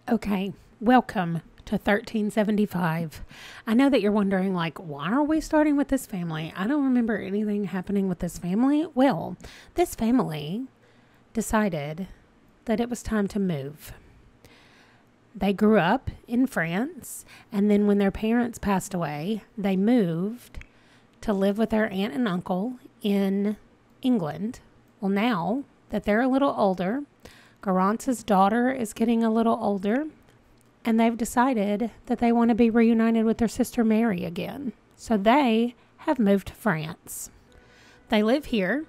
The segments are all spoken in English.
Okay, welcome to 1375. I know that you're wondering, like, why are we starting with this family? I don't remember anything happening with this family. Well, this family decided that it was time to move. They grew up in France, and then when their parents passed away, they moved to live with their aunt and uncle in England. Well, now that they're a little older, Garance's daughter is getting a little older, and they've decided that they want to be reunited with their sister Mary again. So they have moved to France. They live here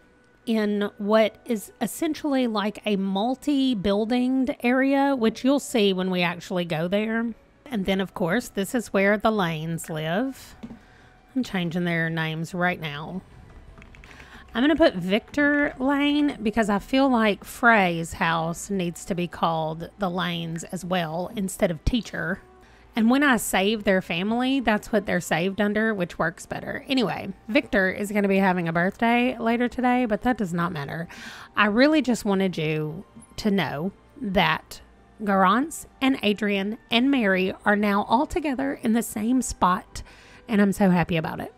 in what is essentially like a multi-buildinged area, which you'll see when we actually go there. And then, of course, this is where the Lanes live. I'm changing their names right now. I'm going to put Victor Lane because I feel like Frey's house needs to be called the Lanes as well instead of teacher. And when I save their family, that's what they're saved under, which works better. Anyway, Victor is going to be having a birthday later today, but that does not matter. I really just wanted you to know that Garance and Adrian and Mary are now all together in the same spot, and I'm so happy about it.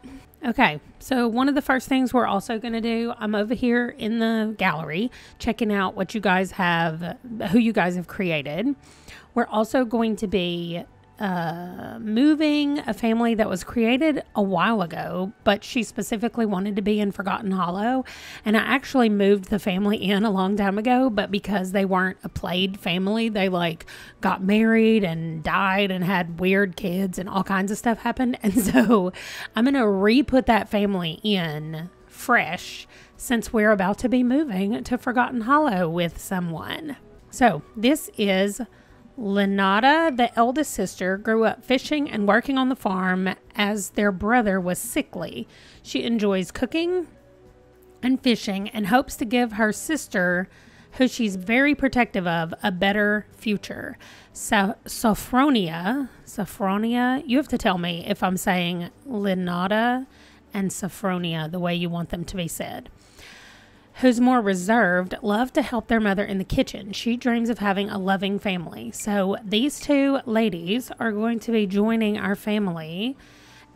Okay, so one of the first things we're also going to do, I'm over here in the gallery checking out what you guys have, who you guys have created. We're also going to be moving a family that was created a while ago, but she specifically wanted to be in Forgotten Hollow. And I actually moved the family in a long time ago, but because they weren't a played family, they like got married and died and had weird kids and all kinds of stuff happened. And so I'm going to re-put that family in fresh since we're about to be moving to Forgotten Hollow with someone. So this is Lenata, the eldest sister, grew up fishing and working on the farm as their brother was sickly. She enjoys cooking and fishing and hopes to give her sister, who she's very protective of, a better future. Sophronia, you have to tell me if I'm saying Lenata and Sophronia the way you want them to be said, who's more reserved, love to help their mother in the kitchen. She dreams of having a loving family. So these two ladies are going to be joining our family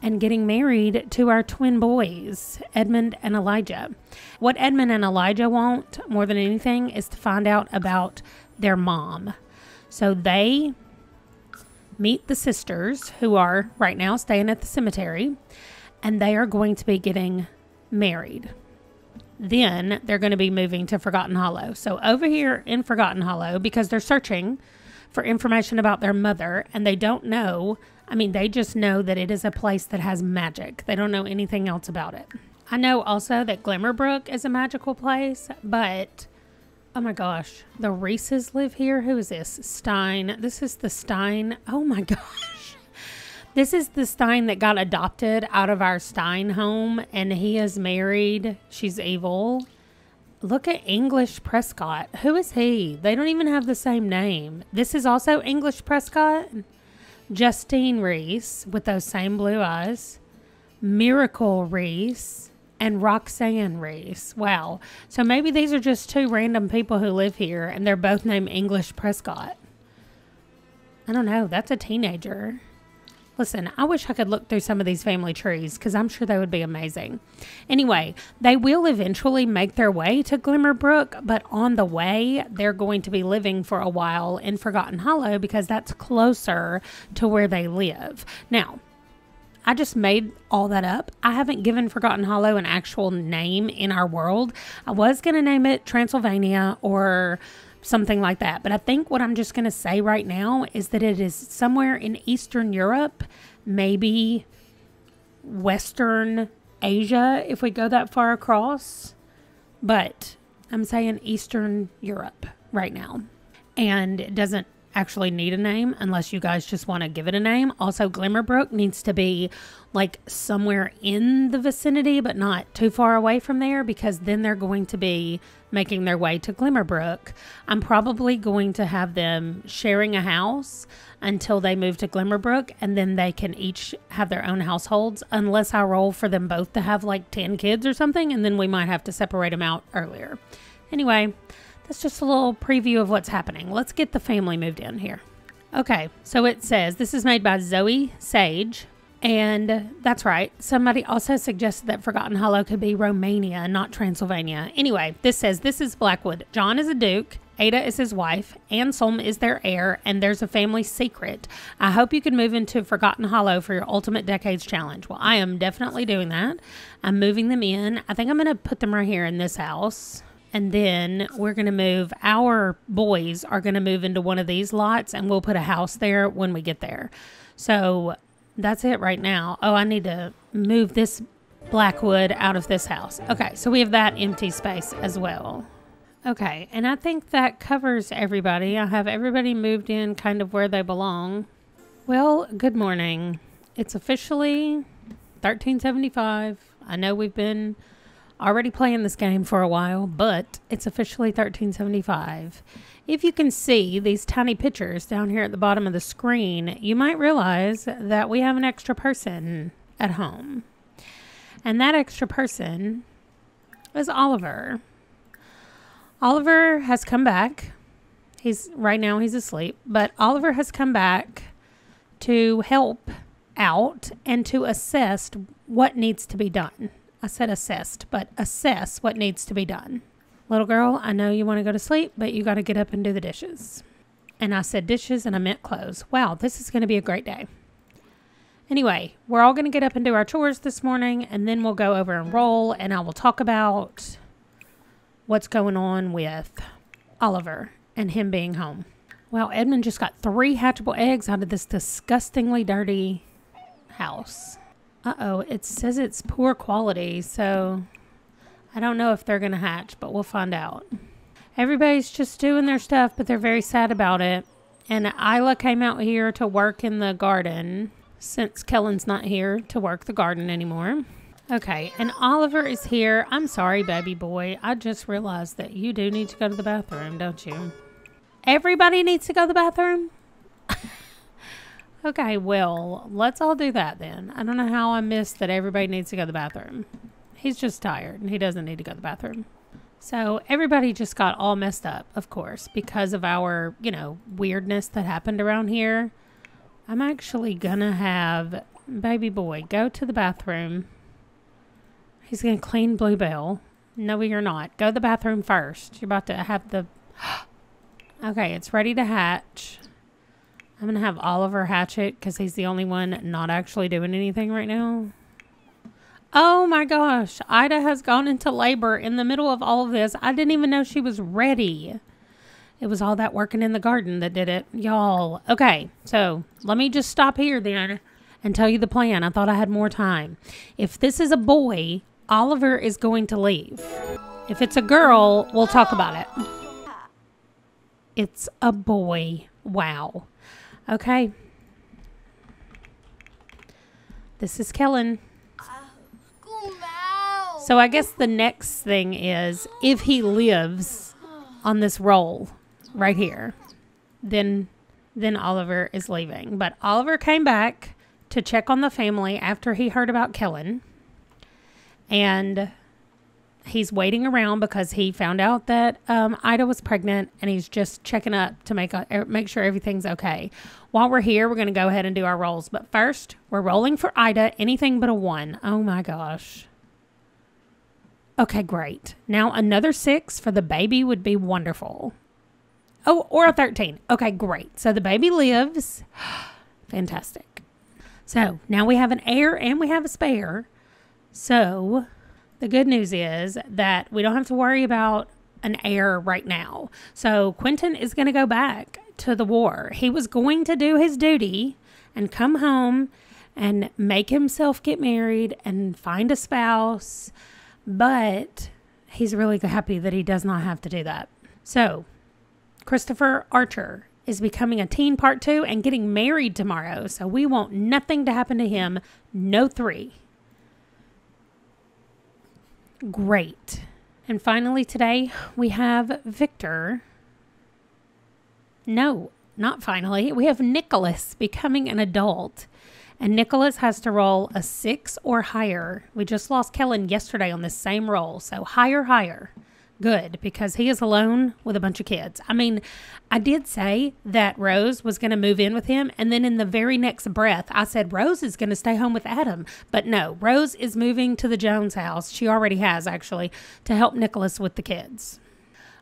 and getting married to our twin boys, Edmund and Elijah. What Edmund and Elijah want more than anything is to find out about their mom. So they meet the sisters who are right now staying at the cemetery, and they are going to be getting married. Then they're going to be moving to Forgotten Hollow. So over here in Forgotten Hollow, because they're searching for information about their mother, and they don't know, they just know that it is a place that has magic. They don't know anything else about it. I know also that Glimmerbrook is a magical place, but oh my gosh, the Reeses live here. Who is this? Stein. This is the Stein. Oh my gosh. This is the Stein that got adopted out of our Stein home, and he is married. She's evil. Look at English Prescott. Who is he? They don't even have the same name. This is also English Prescott. Justine Reese with those same blue eyes. Miracle Reese and Roxanne Reese. Wow. So maybe these are just two random people who live here, and they're both named English Prescott. I don't know. That's a teenager. Listen, I wish I could look through some of these family trees because I'm sure they would be amazing. Anyway, they will eventually make their way to Glimmerbrook, but on the way, they're going to be living for a while in Forgotten Hollow because that's closer to where they live. Now, I just made all that up. I haven't given Forgotten Hollow an actual name in our world. I was going to name it Transylvania or something like that. But I think what I'm just going to say right now is that it is somewhere in Eastern Europe, maybe Western Asia, if we go that far across. But I'm saying Eastern Europe right now. And it doesn't actually need a name unless you guys just want to give it a name. Also, Glimmerbrook needs to be like somewhere in the vicinity, but not too far away from there, because then they're going to be making their way to Glimmerbrook. I'm probably going to have them sharing a house until they move to Glimmerbrook, and then they can each have their own households, unless I roll for them both to have like 10 kids or something, and then we might have to separate them out earlier. Anyway, that's just a little preview of what's happening. Let's get the family moved in here. Okay, so it says this is made by Zoe Sage. And that's right. Somebody also suggested that Forgotten Hollow could be Romania, not Transylvania. Anyway, this says this is Blackwood. John is a duke. Ada is his wife. Anselm is their heir. And there's a family secret. I hope you can move into Forgotten Hollow for your Ultimate Decades Challenge. Well, I am definitely doing that. I'm moving them in. I think I'm going to put them right here in this house. And then we're going to move, our boys are going to move into one of these lots. And we'll put a house there when we get there. So that's it right now. Oh, I need to move this Blackwood out of this house. Okay, so we have that empty space as well. Okay, and I think that covers everybody. I have everybody moved in kind of where they belong. Well, good morning. It's officially 1375. I know we've been already playing this game for a while, but it's officially 1375. If you can see these tiny pictures down here at the bottom of the screen, you might realize that we have an extra person at home. And that extra person is Oliver. Oliver has come back. Right now he's asleep, but Oliver has come back to help out and to assess what needs to be done. I said assessed, but assess what needs to be done. Little girl, I know you want to go to sleep, but you got to get up and do the dishes. And I said dishes and I meant clothes. Wow, this is going to be a great day. Anyway, we're all going to get up and do our chores this morning, and then we'll go over and roll, and I will talk about what's going on with Oliver and him being home. Well, Edmund just got 3 hatchable eggs out of this disgustingly dirty house. Uh-oh, it says it's poor quality, so I don't know if they're going to hatch, but we'll find out. Everybody's just doing their stuff, but they're very sad about it. And Isla came out here to work in the garden since Kellen's not here to work the garden anymore. Okay, and Oliver is here. I'm sorry, baby boy. I just realized that you do need to go to the bathroom, don't you? Everybody needs to go to the bathroom? Okay, well, let's all do that then. I don't know how I missed that everybody needs to go to the bathroom. He's just tired and he doesn't need to go to the bathroom. So everybody just got all messed up, of course, because of our, weirdness that happened around here. I'm actually gonna have baby boy go to the bathroom. He's gonna clean Bluebell. No, you're not. Go to the bathroom first. You're about to have the... Okay, it's ready to hatch. I'm going to have Oliver hatch it because he's the only one not actually doing anything right now. Oh my gosh. Ida has gone into labor in the middle of all of this. I didn't even know she was ready. It was all that working in the garden that did it. Y'all. Okay, so let me just stop here then and tell you the plan. I thought I had more time. If this is a boy, Oliver is going to leave. If it's a girl, we'll talk about it. It's a boy. Wow. Okay. This is Kellen. So I guess the next thing is if he lives on this roll right here, then Oliver is leaving. But Oliver came back to check on the family after he heard about Kellen. And he's waiting around because he found out that Ida was pregnant, and he's just checking up to make sure everything's okay. While we're here, we're going to go ahead and do our rolls. But first, we're rolling for Ida, anything but a 1. Oh my gosh. Okay, great. Now another 6 for the baby would be wonderful. Oh, or a 13. Okay, great. So the baby lives. Fantastic. So now we have an heir and we have a spare. So the good news is that we don't have to worry about an heir right now. So Quentin is going to go back to the war. He was going to do his duty and come home and make himself get married and find a spouse, but he's really happy that he does not have to do that. So Christopher Archer is becoming a teen part 2 and getting married tomorrow. So we want nothing to happen to him. No 3. Great. And finally today we have Victor. No, not finally. We have Nicholas becoming an adult. And Nicholas has to roll a 6 or higher. We just lost Kellen yesterday on this same roll. So higher. good, because he is alone with a bunch of kids. I mean, I did say that Rose was going to move in with him, and then in the very next breath, I said Rose is going to stay home with Adam. But no, Rose is moving to the Jones house. She already has, actually, to help Nicholas with the kids.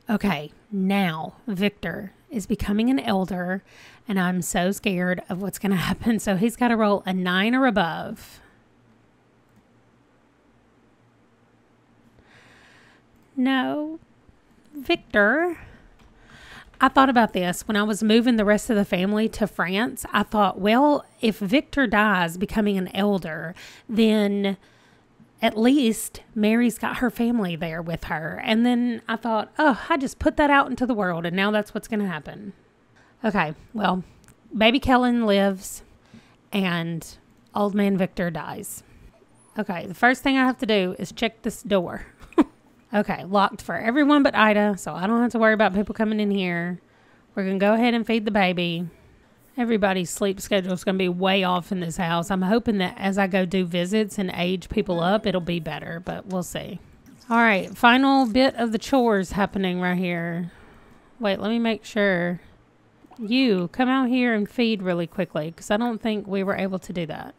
Okay, now Victor is becoming an elder, and I'm so scared of what's going to happen. So he's got to roll a 9 or above. No. Victor. I thought about this when I was moving the rest of the family to France. I thought, well, if Victor dies becoming an elder, then at least Mary's got her family there with her. And then I thought, oh, I just put that out into the world, and now that's what's going to happen. Okay, well, baby Kellen lives, and old man Victor dies. Okay, the first thing I have to do is check this door. Okay, locked for everyone but Ida, so I don't have to worry about people coming in here. We're going to go ahead and feed the baby. Everybody's sleep schedule is going to be way off in this house. I'm hoping that as I go do visits and age people up, it'll be better, but we'll see. All right, final bit of the chores happening right here. Wait, let me make sure. You, come out here and feed really quickly, because I don't think we were able to do that.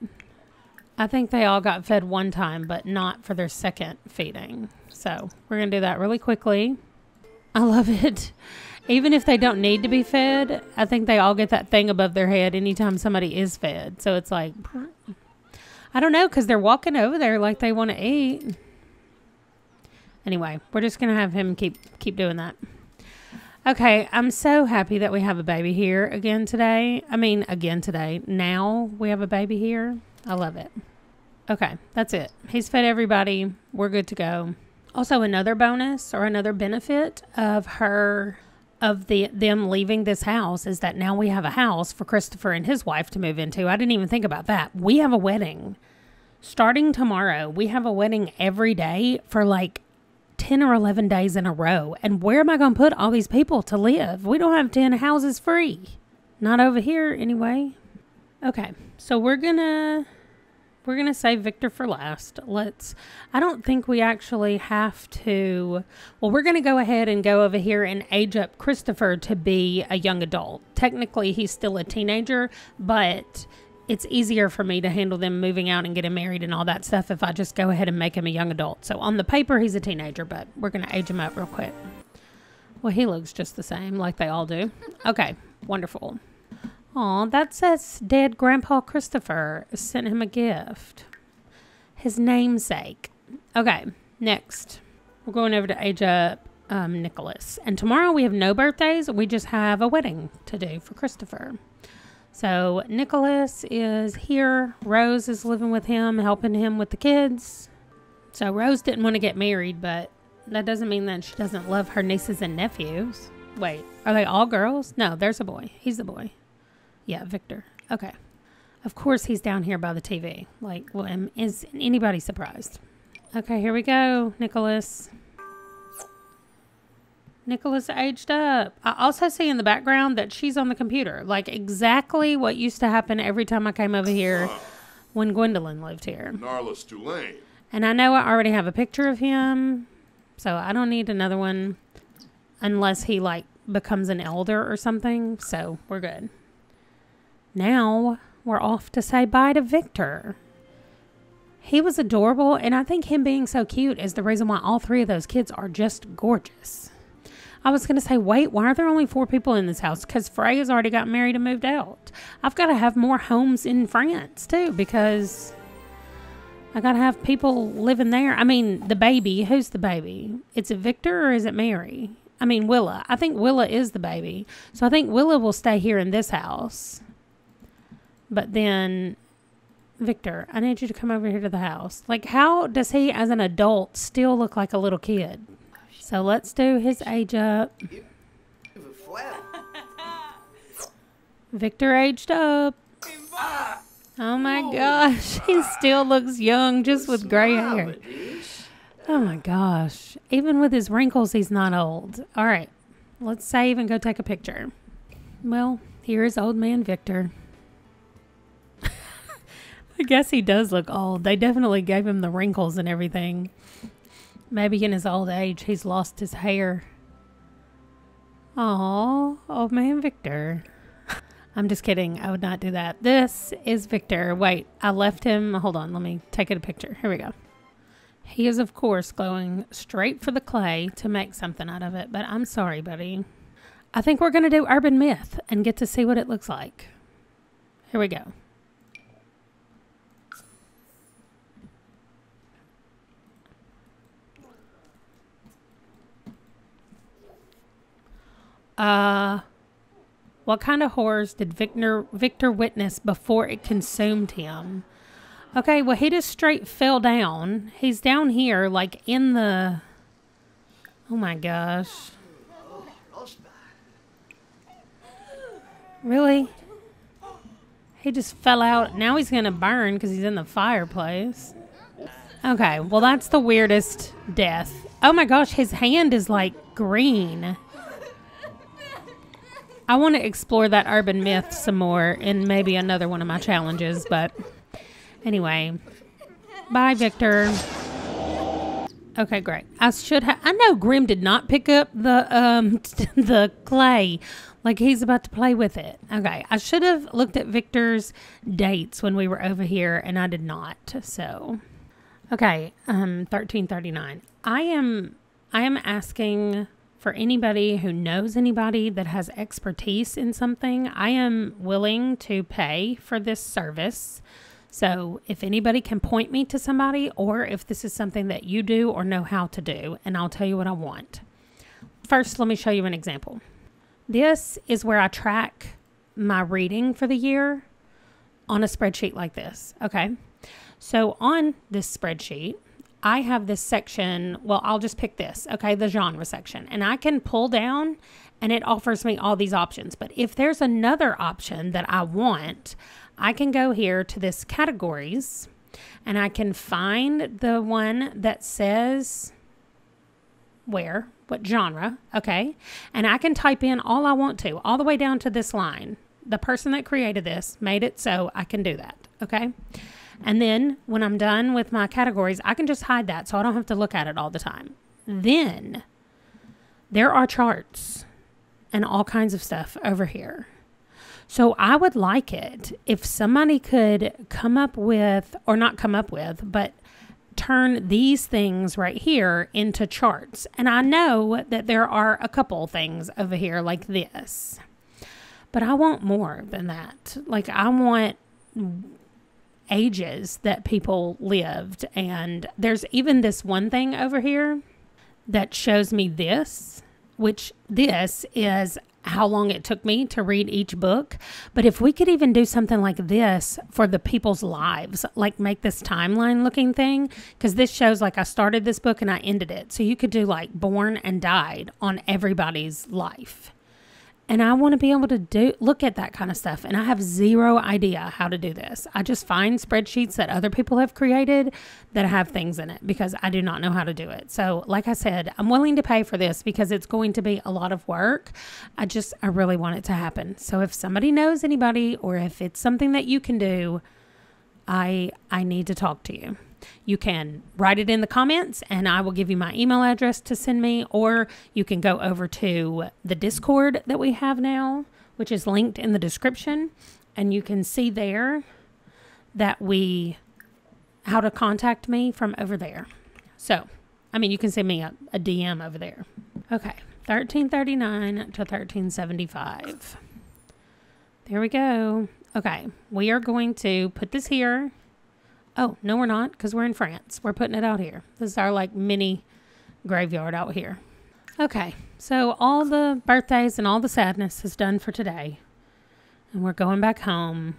I think they all got fed one time, but not for their second feeding. So we're going to do that really quickly. I love it. Even if they don't need to be fed, I think they all get that thing above their head anytime somebody is fed. So it's like, I don't know, because they're walking over there like they want to eat. Anyway, we're just going to have him keep doing that. Okay, I'm so happy that we have a baby here again today. Now we have a baby here. I love it. Okay, that's it. He's fed everybody. We're good to go. Also, another bonus or another benefit of them leaving this house is that now we have a house for Christopher and his wife to move into. I didn't even think about that. We have a wedding. Starting tomorrow, we have a wedding every day for like 10 or 11 days in a row. And where am I going to put all these people to live? We don't have 10 houses free. Not over here anyway. Okay, so we're gonna save Victor for last. I don't think we actually have to. Well, we're gonna go ahead and go over here and age up Christopher to be a young adult. Technically, he's still a teenager, but it's easier for me to handle them moving out and getting married and all that stuff if I just go ahead and make him a young adult. So on the paper, he's a teenager, but we're gonna age him up real quick. Well, he looks just the same, like they all do. Okay, wonderful. Aw, that says dead Grandpa Christopher sent him a gift. His namesake. Okay, next. We're going over to age up Nicholas. And tomorrow we have no birthdays. We just have a wedding to do for Christopher. So Nicholas is here. Rose is living with him, helping him with the kids. So Rose didn't want to get married, but that doesn't mean that she doesn't love her nieces and nephews. Wait, are they all girls? No, there's a boy. He's the boy. Yeah, Victor. Okay. Of course he's down here by the TV. Like, well, is anybody surprised? Okay, here we go, Nicholas. Nicholas aged up. I also see in the background that she's on the computer. Like, exactly what used to happen every time I came over here when Gwendolyn lived here. Gnarless Tulane. And I know I already have a picture of him, so I don't need another one unless he, like, becomes an elder or something. So, we're good. Now we're off to say bye to Victor. He was adorable, and I think him being so cute is the reason why all 3 of those kids are just gorgeous. I was going to say, wait, why are there only 4 people in this house? Because Frey has already got married and moved out. I've got to have more homes in France, too, because I got to have people living there. I mean, the baby. Who's the baby? Is it Victor or is it Mary? I mean, Willa. I think Willa is the baby. So I think Willa will stay here in this house. But then, Victor, I need you to come over here to the house. Like, how does he, as an adult, still look like a little kid? So let's do his age up. Victor aged up. Oh my gosh. He still looks young just with gray hair. Oh my gosh. Even with his wrinkles, he's not old. All right. Let's save and go take a picture. Well, here is old man Victor. I guess he does look old. They definitely gave him the wrinkles and everything. Maybe in his old age, he's lost his hair. Aw, old man Victor. I'm just kidding. I would not do that. This is Victor. Wait, I left him. Hold on. Let me take a picture. Here we go. He is, of course, going straight for the clay to make something out of it. But I'm sorry, buddy. I think we're going to do Urban Myth and get to see what it looks like. Here we go. What kind of horrors did Victor witness before it consumed him? Okay, well, he just straight fell down. He's down here, like in the... Oh my gosh. Really? He just fell out. Now he's going to burn because he's in the fireplace. Okay, well, that's the weirdest death. Oh my gosh, his hand is like green. I want to explore that urban myth some more in maybe another one of my challenges, but anyway. Bye, Victor. Okay, great. I know Grim did not pick up the the clay like he's about to play with it. Okay, I should have looked at Victor's dates when we were over here, and I did not. So, okay, 1339. I am asking for anybody who knows anybody that has expertise in something. I am willing to pay for this service. So if anybody can point me to somebody, or if this is something that you do or know how to do, and I'll tell you what I want. First, let me show you an example. This is where I track my reading for the year on a spreadsheet like this. Okay. So on this spreadsheet, I have this section, well, I'll just pick this, okay, the genre section. And I can pull down and it offers me all these options. But if there's another option that I want, I can go here to this categories and I can find the one that says what genre, okay? And I can type in all I want to, all the way down to this line. The person that created this made it so I can do that, okay? And then when I'm done with my categories, I can just hide that so I don't have to look at it all the time. Then there are charts and all kinds of stuff over here. So I would like it if somebody could come up with, or not come up with, but turn these things right here into charts. And I know that there are a couple things over here like this, but I want more than that. Like I want ages that people lived, and there's even this one thing over here that shows me this, which this is how long it took me to read each book. But if we could even do something like this for the people's lives, like make this timeline looking thing, because this shows like I started this book and I ended it, so you could do like born and died on everybody's life. And I want to be able to look at that kind of stuff. And I have zero idea how to do this. I just find spreadsheets that other people have created that have things in it because I do not know how to do it. So like I said, I'm willing to pay for this because it's going to be a lot of work. I really want it to happen. So if somebody knows anybody, or if it's something that you can do, I need to talk to you. You can write it in the comments and I will give you my email address to send me, or you can go over to the Discord that we have now, which is linked in the description, and you can see there that how to contact me from over there. So, I mean, you can send me a DM over there. Okay, 1339 to 1375. There we go. Okay, we are going to put this here. Oh, no, we're not, because we're in France. We're putting it out here. This is our, like, mini graveyard out here. Okay, so all the birthdays and all the sadness is done for today. And we're going back home.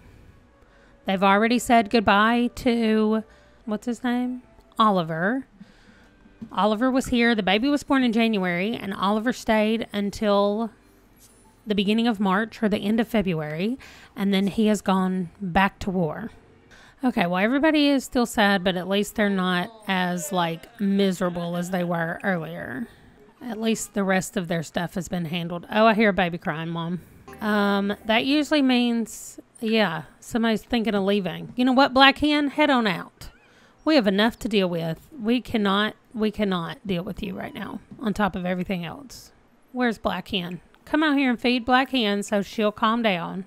They've already said goodbye to, what's his name? Oliver. Oliver was here. The baby was born in January, and Oliver stayed until the beginning of March or the end of February. And then he has gone back to war. Okay, well, everybody is still sad, but at least they're not as, like, miserable as they were earlier. At least the rest of their stuff has been handled. Oh, I hear a baby crying, Mom. That usually means, yeah, somebody's thinking of leaving. You know what, Black Hen? Head on out. We have enough to deal with. We cannot deal with you right now on top of everything else. Where's Black Hen? Come out here and feed Black Hen so she'll calm down.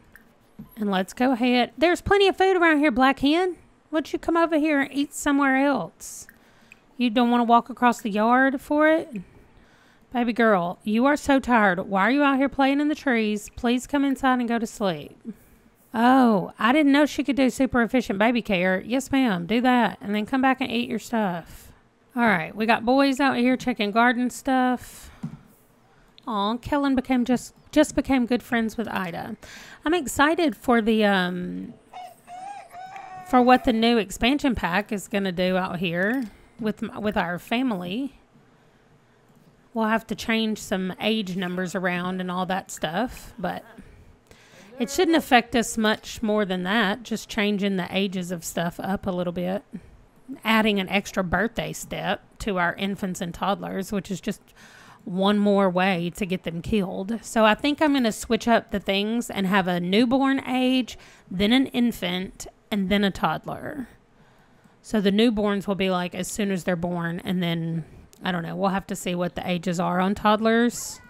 And let's go ahead. There's plenty of food around here, Black Hen. Why don't you come over here and eat somewhere else? You don't want to walk across the yard for it? Baby girl, you are so tired. Why are you out here playing in the trees? Please come inside and go to sleep. Oh, I didn't know she could do super efficient baby care. Yes, ma'am. Do that. And then come back and eat your stuff. All right. We got boys out here checking garden stuff. Aw, Kellen just became good friends with Ida. I'm excited for the for what the new expansion pack is going to do out here with our family. We'll have to change some age numbers around and all that stuff, but it shouldn't affect us much more than that. Just changing the ages of stuff up a little bit. Adding an extra birthday step to our infants and toddlers, which is just one more way to get them killed. So I think I'm going to switch up the things and have a newborn age, then an infant, and then a toddler. So the newborns will be like as soon as they're born, and then I don't know. We'll have to see what the ages are on toddlers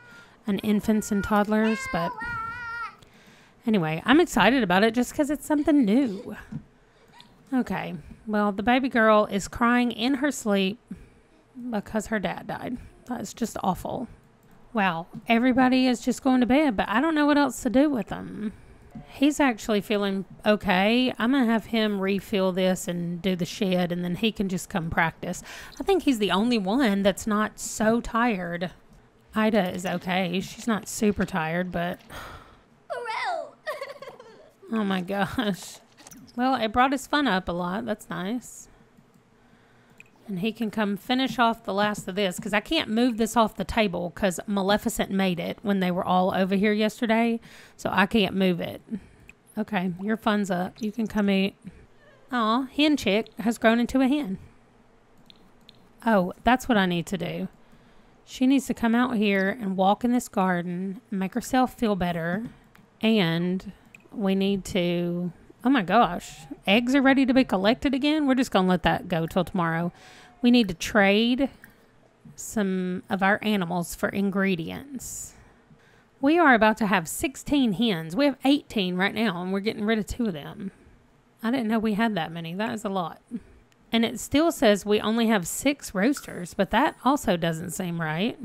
and infants and toddlers. But anyway, I'm excited about it just because it's something new. Okay. Well, the baby girl is crying in her sleep because her dad died. That's just awful. Wow. Everybody is just going to bed, but I don't know what else to do with them. He's actually feeling okay. I'm going to have him refill this and do the shed, and then he can just come practice. I think he's the only one that's not so tired. Ida is okay. She's not super tired, but... Oh my gosh. Well, it brought his fun up a lot. That's nice. And he can come finish off the last of this, because I can't move this off the table because Maleficent made it when they were all over here yesterday. So I can't move it. Okay, your fun's up. You can come eat. Aw, hen chick has grown into a hen. Oh, that's what I need to do. She needs to come out here and walk in this garden and make herself feel better. And we need to... Oh my gosh. Eggs are ready to be collected again? We're just going to let that go till tomorrow. We need to trade some of our animals for ingredients. We are about to have 16 hens. We have 18 right now, and we're getting rid of 2 of them. I didn't know we had that many. That is a lot. And it still says we only have 6 roosters, but that also doesn't seem right.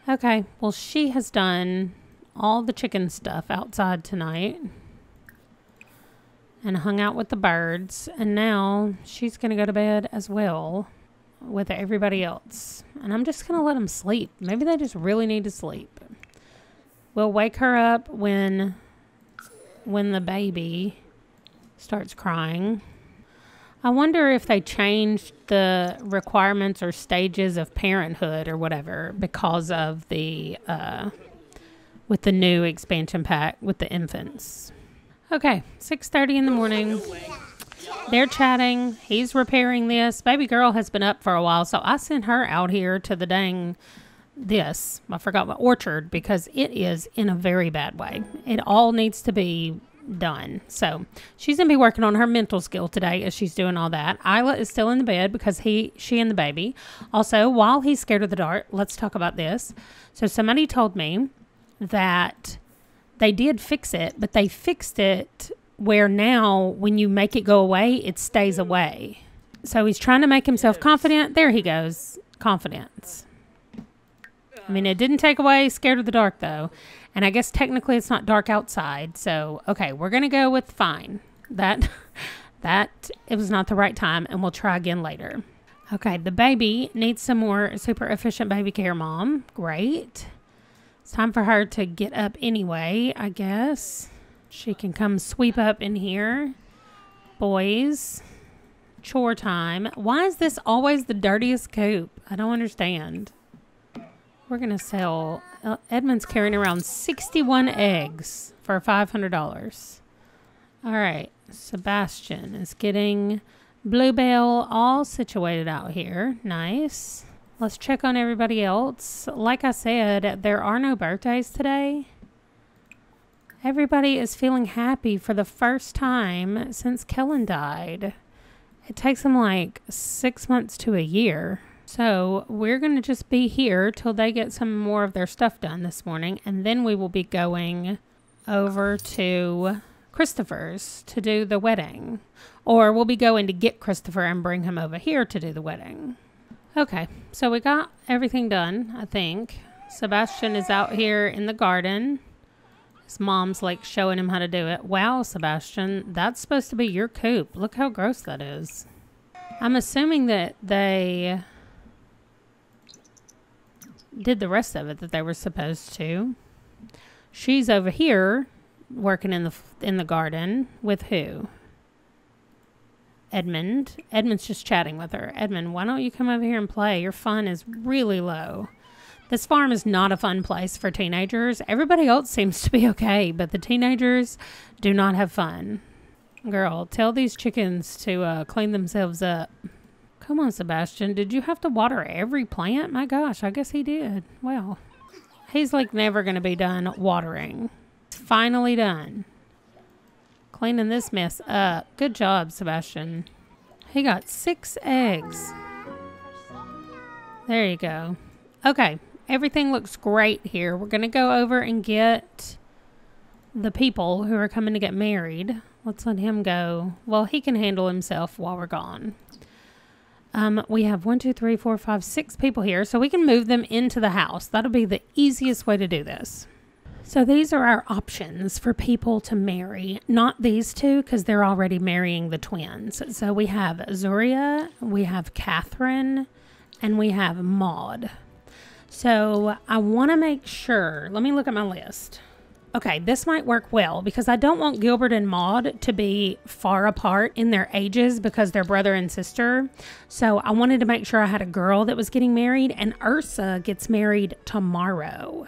Okay, well, she has done all the chicken stuff outside tonight and hung out with the birds, and now she's going to go to bed as well with everybody else. And I'm just going to let them sleep. Maybe they just really need to sleep. We'll wake her up when the baby starts crying. I wonder if they changed the requirements or stages of parenthood or whatever because of the with the new expansion pack with the infants. Okay, 6:30 in the morning. They're chatting. He's repairing this. Baby girl has been up for a while, so I sent her out here to the dang I forgot what orchard, because it is in a very bad way. It all needs to be done. So she's gonna be working on her mental skill today as she's doing all that. Isla is still in the bed because she and the baby. Also, while he's scared of the dark, let's talk about this. So somebody told me that they did fix it, but they fixed it where now when you make it go away, it stays away. So he's trying to make himself confident. There he goes. Confidence. I mean, it didn't take away scared of the dark, though. And I guess technically it's not dark outside. So, okay, we're going to go with fine. That it was not the right time, and we'll try again later. Okay, the baby needs some more super efficient baby care, Mom. Great. It's time for her to get up anyway, I guess. She can come sweep up in here. Boys, chore time. Why is this always the dirtiest coop? I don't understand. We're going to sell... Edmund's carrying around 61 eggs for $500. All right. Sebastian is getting Bluebell all situated out here. Nice. Let's check on everybody else. Like I said, there are no birthdays today. Everybody is feeling happy for the first time since Kellen died. It takes them like 6 months to a year. So we're going to just be here till they get some more of their stuff done this morning. And then we will be going over to Christopher's to do the wedding. Or we'll be going to get Christopher and bring him over here to do the wedding. Okay, so we got everything done, I think. Sebastian is out here in the garden. His mom's like showing him how to do it. Wow, Sebastian, that's supposed to be your coop. Look how gross that is. I'm assuming that they did the rest of it that they were supposed to. She's over here working in the garden with who? Edmund. Edmund's just chatting with her. Edmund, why don't you come over here and play? Your fun is really low. This farm is not a fun place for teenagers. Everybody else seems to be okay, but the teenagers do not have fun. Girl, tell these chickens to clean themselves up. Come on, Sebastian. Did you have to water every plant? My gosh, I guess he did. Well, he's like never going to be done watering. It's finally done. Cleaning this mess up. Good job, Sebastian. He got 6 eggs. There you go. Okay, everything looks great here. We're going to go over and get the people who are coming to get married. Let's let him go. Well, he can handle himself while we're gone. We have 1, 2, 3, 4, 5, 6 people here, so we can move them into the house. That'll be the easiest way to do this. So these are our options for people to marry. Not these two, because they're already marrying the twins. So we have Zuria, we have Catherine, and we have Maud. So I want to make sure. Let me look at my list. Okay, this might work well because I don't want Gilbert and Maud to be far apart in their ages because they're brother and sister. So I wanted to make sure I had a girl that was getting married, and Ursa gets married tomorrow.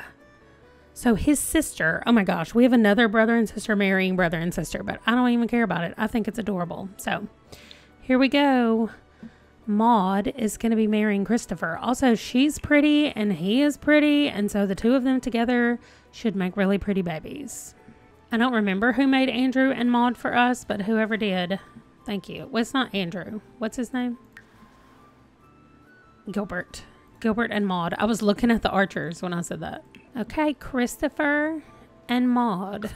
So his sister, oh my gosh, we have another brother and sister marrying brother and sister, but I don't even care about it. I think it's adorable. So here we go. Maud is going to be marrying Christopher. Also, she's pretty and he is pretty, and so the two of them together should make really pretty babies. I don't remember who made Andrew and Maud for us, but whoever did, thank you. Well, it's not Andrew. What's his name? Gilbert. Gilbert and Maud. I was looking at the archers when I said that. Okay, Christopher and Maud.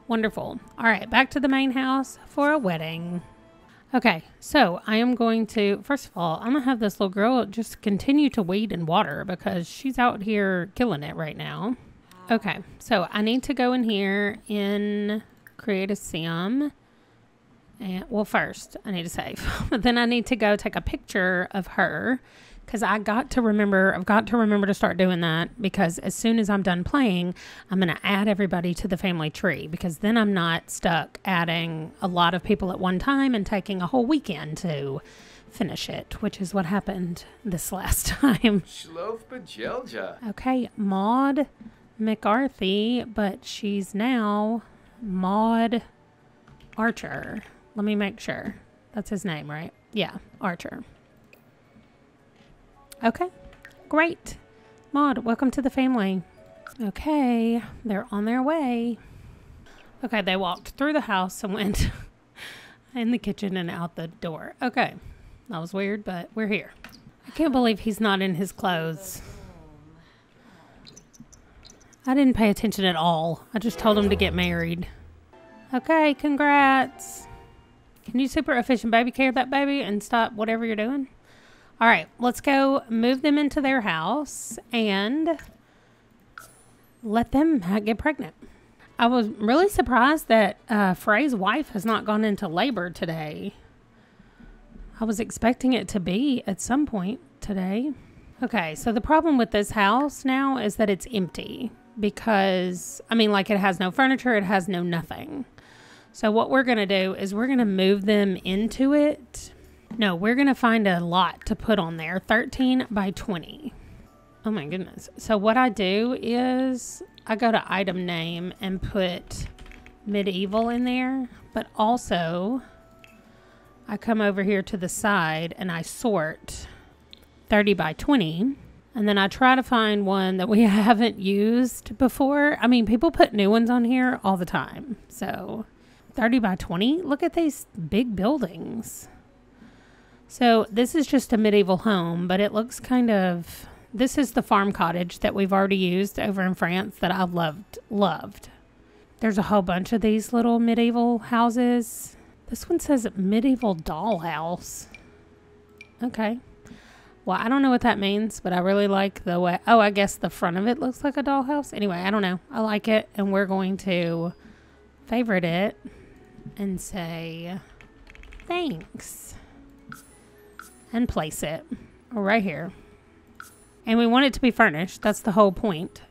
Wonderful. All right, back to the main house for a wedding. Okay, so I am going to, first of all, I'm going to have this little girl just continue to weed and water because she's out here killing it right now. Okay, so I need to go in here in create a sim. And, well, first I need to save, but then I need to go take a picture of her because I've got to remember to start doing that, because as soon as I'm done playing, I'm going to add everybody to the family tree, because then I'm not stuck adding a lot of people at one time and taking a whole weekend to finish it, which is what happened this last time. Okay, Maud McCarthy, but she's now Maud Archer. Let me make sure. That's his name, right? Yeah, Archer. Okay, great. Maud, welcome to the family. Okay, they're on their way. Okay, they walked through the house and went in the kitchen and out the door. Okay, that was weird, but we're here. I can't believe he's not in his clothes. I didn't pay attention at all. I just told him to get married. Okay, congrats. Can you super efficient baby carry that baby and stop whatever you're doing? All right, let's go move them into their house and let them get pregnant. I was really surprised that Frey's wife has not gone into labor today. I was expecting it to be at some point today. Okay, so the problem with this house now is that it's empty because, I mean, like, it has no furniture, it has no nothing. So what we're going to do is we're going to move them into it. No, we're going to find a lot to put on there. 13 by 20. Oh my goodness. So what I do is I go to item name and put medieval in there. But also I come over here to the side and I sort 30 by 20. And then I try to find one that we haven't used before. I mean, people put new ones on here all the time. So 30 by 20. Look at these big buildings. So this is just a medieval home, but it looks kind of... This is the farm cottage that we've already used over in France that I've loved. There's a whole bunch of these little medieval houses. This one says medieval dollhouse. Okay. Well, I don't know what that means, but I really like the way... Oh, I guess the front of it looks like a dollhouse. Anyway, I don't know. I like it, and we're going to favorite it and say thanks and place it right here. And we want it to be furnished. That's the whole point.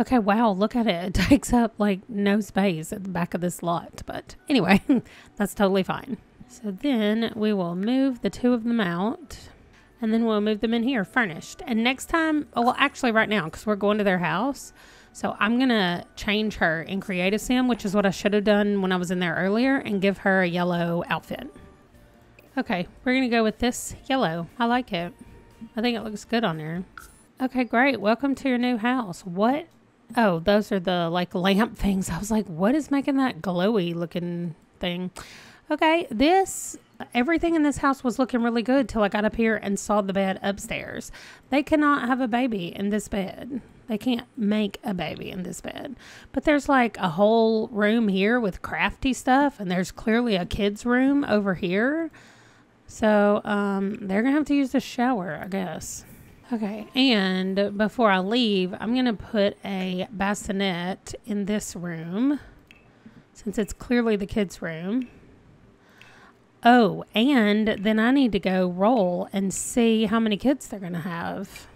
Okay, wow, look at it. It takes up like no space at the back of this lot. But anyway, that's totally fine. So then we will move the two of them out. And then we'll move them in here, furnished. And next time, well, actually right now, because we're going to their house. So I'm going to change her in Creative Sim, which is what I should have done when I was in there earlier, and give her a yellow outfit. Okay, we're going to go with this yellow. I like it. I think it looks good on her. Okay, great. Welcome to your new house. What? Oh, those are the like lamp things. I was like, what is making that glowy looking thing? Okay, everything in this house was looking really good till I got up here and saw the bed upstairs. They cannot have a baby in this bed. They can't make a baby in this bed. But there's like a whole room here with crafty stuff, and there's clearly a kid's room over here. So, they're going to have to use the shower, I guess. Okay, and before I leave, I'm going to put a bassinet in this room, since it's clearly the kids' room. Oh, and then I need to go roll and see how many kids they're going to have.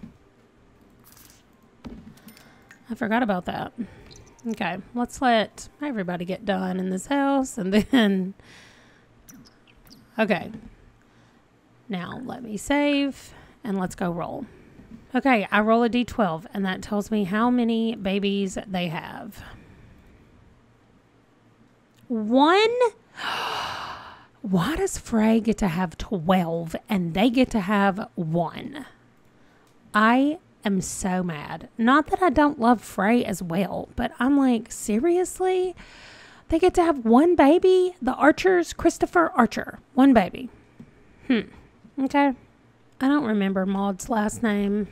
I forgot about that. Okay, let's let everybody get done in this house, and then... Okay. Now, let me save, and let's go roll. Okay, I roll a d12, and that tells me how many babies they have. 1? Why does Frey get to have 12, and they get to have 1? I am so mad. Not that I don't love Frey as well, but I'm like, seriously? They get to have 1 baby? The Archers, Christopher Archer. 1 baby. Okay. I don't remember Maud's last name.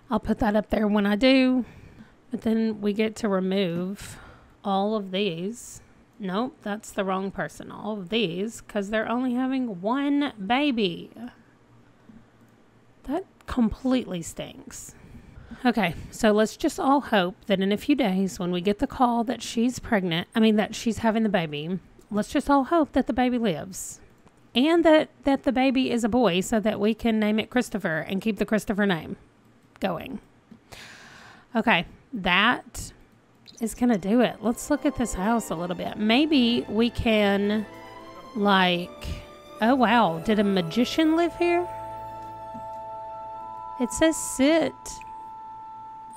I'll put that up there when I do. But then we get to remove all of these. Nope, that's the wrong person. All of these, because they're only having 1 baby. That completely stinks. Okay, so let's just all hope that in a few days when we get the call that she's pregnant, that she's having the baby, let's just all hope that the baby lives. And that the baby is a boy so that we can name it Christopher and keep the Christopher name going. Okay, that is going to do it. Let's look at this house a little bit. Maybe we can, oh wow, did a magician live here? It says sit.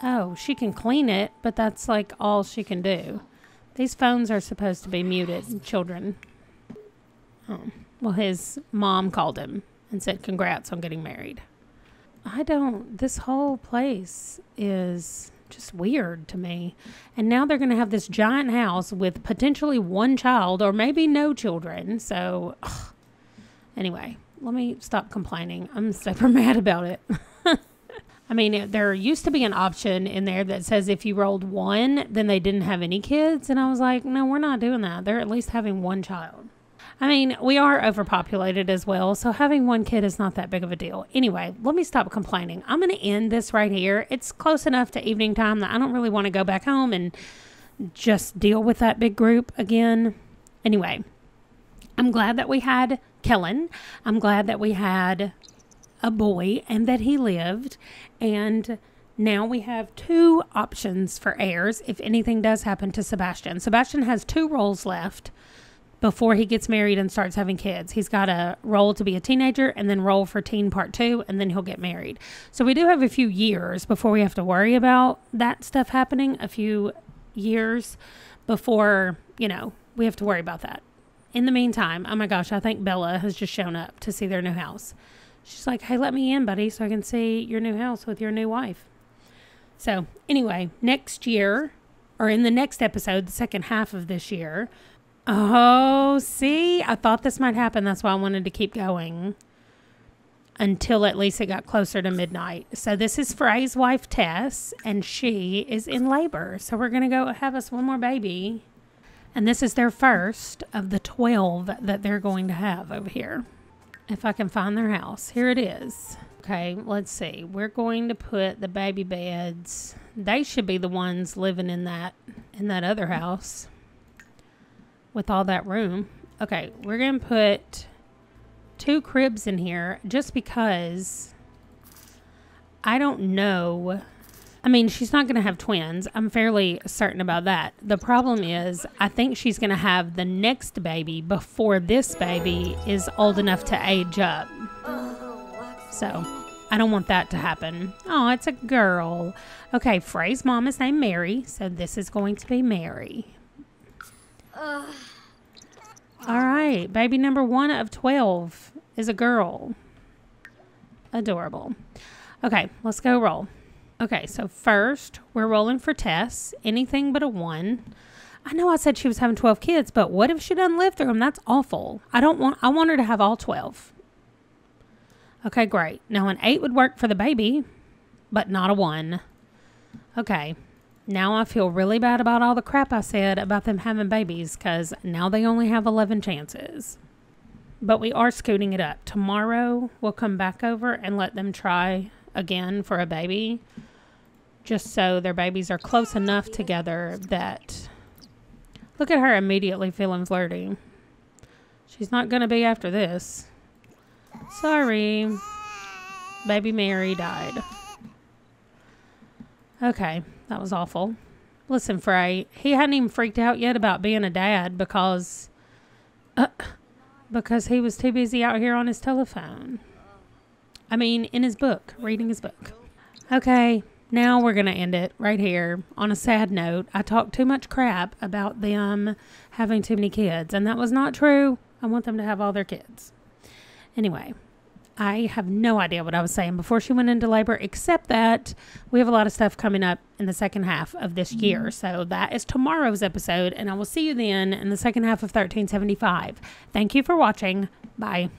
Oh, she can clean it, but that's like all she can do. These phones are supposed to be muted, children. Oh. Well, his mom called him and said, congrats on getting married. This whole place is just weird to me. And now they're going to have this giant house with potentially 1 child or maybe no children. So, anyway, let me stop complaining. I'm super mad about it. There used to be an option in there that says if you rolled 1, then they didn't have any kids. And I was like, no, we're not doing that. They're at least having 1 child. We are overpopulated as well, so having 1 kid is not that big of a deal. Anyway, let me stop complaining. I'm going to end this right here. It's close enough to evening time that I don't really want to go back home and just deal with that big group again. Anyway, I'm glad that we had Kellen. I'm glad that we had a boy and that he lived. And now we have 2 options for heirs if anything does happen to Sebastian. Sebastian has 2 roles left before he gets married and starts having kids. He's got a roll to be a teenager and then roll for teen part 2, and then he'll get married. So we do have a few years before we have to worry about that stuff happening. A few years before, we have to worry about that. In the meantime, oh my gosh, I think Bella has just shown up to see their new house. She's like, hey, let me in, buddy, so I can see your new house with your new wife. So anyway, next year, or in the next episode, the second half of this year, Oh, see, I thought this might happen. That's why I wanted to keep going until at least it got closer to midnight. So this is Frey's wife, Tess, and she is in labor. So we're going to go have us one more baby. And this is their first of the 12 that they're going to have over here. If I can find their house. Here it is. Okay, let's see. We're going to put the baby beds. They should be the ones living in that other house with all that room. Okay, we're going to put 2 cribs in here just because I don't know. I mean, she's not going to have twins. I'm fairly certain about that. The problem is I think she's going to have the next baby before this baby is old enough to age up. So I don't want that to happen. Oh, it's a girl. Okay, Frey's mom is named Mary, so this is going to be Mary. All right, baby number 1 of 12 is a girl. Adorable. Okay, let's go roll. Okay, so first we're rolling for Tess. Anything but a 1. I know I said she was having 12 kids, but what if she doesn't live through them? That's awful. I want her to have all 12. Okay, great. Now an 8 would work for the baby, but not a 1. Okay. Now I feel really bad about all the crap I said about them having babies because now they only have 11 chances. But we are scooting it up. Tomorrow we'll come back over and let them try again for a baby, just so their babies are close enough together that... Look at her immediately feeling flirty. She's not going to be after this. Sorry. Baby Mary died. Okay, that was awful. Listen, Frey, he hadn't even freaked out yet about being a dad because he was too busy out here on his telephone. I mean, in his book, reading his book. Okay, now we're going to end it right here on a sad note. I talked too much crap about them having too many kids, and that was not true. I want them to have all their kids. Anyway, I have no idea what I was saying before she went into labor, except that we have a lot of stuff coming up in the second half of this year. So that is tomorrow's episode, and I will see you then in the second half of 1375. Thank you for watching. Bye.